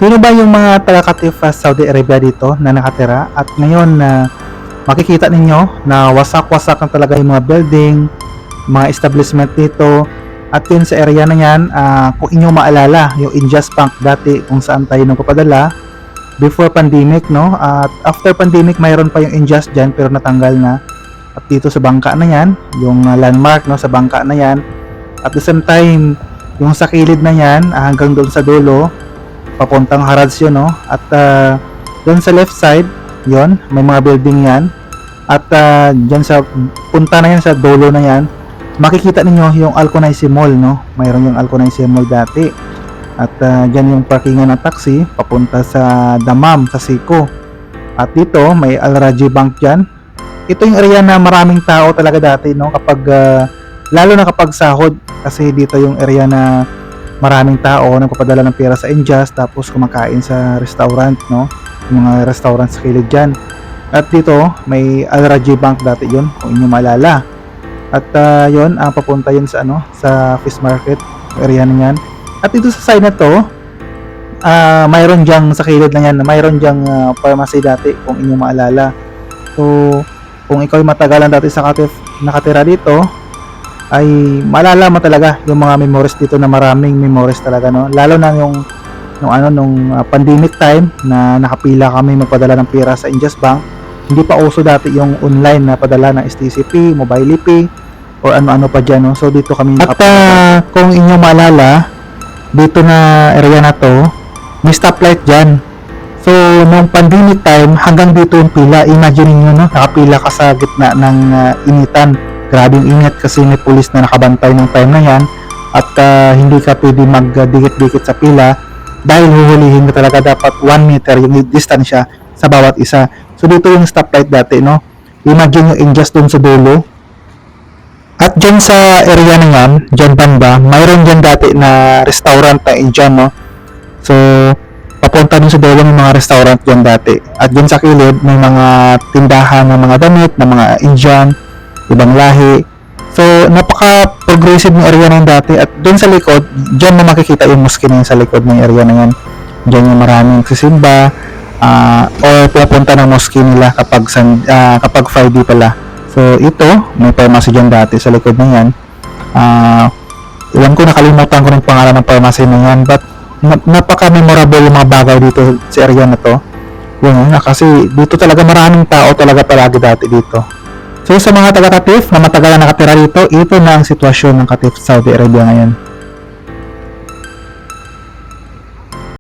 Sino ba yung mga taga-Qatif Saudi Arabia dito na nakatira? At ngayon makikita ninyo na wasak-wasak na talaga yung mga building, mga establishment dito. At yun sa area na yan, kung inyong maalala, yung Injust Bank dati kung saan tayo nagpapadala before pandemic, no? At after pandemic, mayroon pa yung Injust dyan pero natanggal na. At dito sa bangka na yan, yung landmark, no, sa bangka na yan. At the same time, yung sa kilid na yan, hanggang doon sa dulo, papuntang Harads yun, no? At doon sa left side, yon may mga building yan. At dyan sa punta na yan, sa dulo na yan, makikita ninyo yung Alconaisi Mall, no? Mayroon yung Alconaisi Mall dati. At dyan yung parkingan ng taxi papunta sa Dammam, sa Siko. At dito may Al Rajhi Bank dyan. Ito yung area na maraming tao talaga dati, no? Kapag lalo na kapag sahod, kasi dito yung area na maraming tao nagpapadala ng pera sa Injust tapos kumakain sa restaurant, no? Yung mga restaurant sa kilid dyan. At dito may Al Rajhi Bank dati yun, kung inyo maalala. At yun, papunta yun sa sa fish market area na yan. At dito sa side na to, mayroon diyang sa kilid na yan, mayroon diyang pharmacy dati kung inyo maalala. So kung ikaw ay matagalan dati sa Qatif nakatira dito, ay maalala mo talaga yung mga memories dito, na maraming memories talaga, no? Lalo na nung pandemic time na nakapila kami magpadala ng pera sa Injust Bank. Hindi pa uso dati yung online na padala ng STCP, Mobile Pay, or ano-ano pa dyan, no? So dito kami nakapila. At kung inyo maalala, dito na area na to, may stoplight dyan. So nung pandemic time, hanggang dito yung pila. Imagine niyo, no? Nakapila ka sa gitna ng initan. Grabing init kasi may pulis na nakabantay ng time na yan. At hindi ka pwede magdikit-dikit sa pila dahil huhulihin mo talaga dapat 1 meter yung distansya sa bawat isa. So dito yung stoplight dati, no? Imagine yung Injust dun sa dulo. At dyan sa area na yan, dyan banda, mayroon dyan dati na restaurant na Indian, no? So papunta dun sa dulo ng mga restaurant dyan dati. At dyan sa kilid, may mga tindahan ng mga damit, ng mga Indian, ibang lahi. So napaka-progressive ng area na yun dati. At dun sa likod, dyan na makikita yung mosque na yun sa likod ng area na yan. Dyan yung maraming nagsisimba, or pupunta ng mosque nila kapag Friday pala. So ito, may pharmacy dyan dati sa likod na yan. Iwan ko, nakalimutan ko ng pangalan ng pharmacy na yan, but napaka-memorable yung mga bagay dito sa area na to. Yun, kasi dito talaga maraming tao talaga palagi dati dito. So sa mga taga-Qatif na matagal na nakatira dito, ito na ang sitwasyon ng Qatif Saudi Arabia ngayon.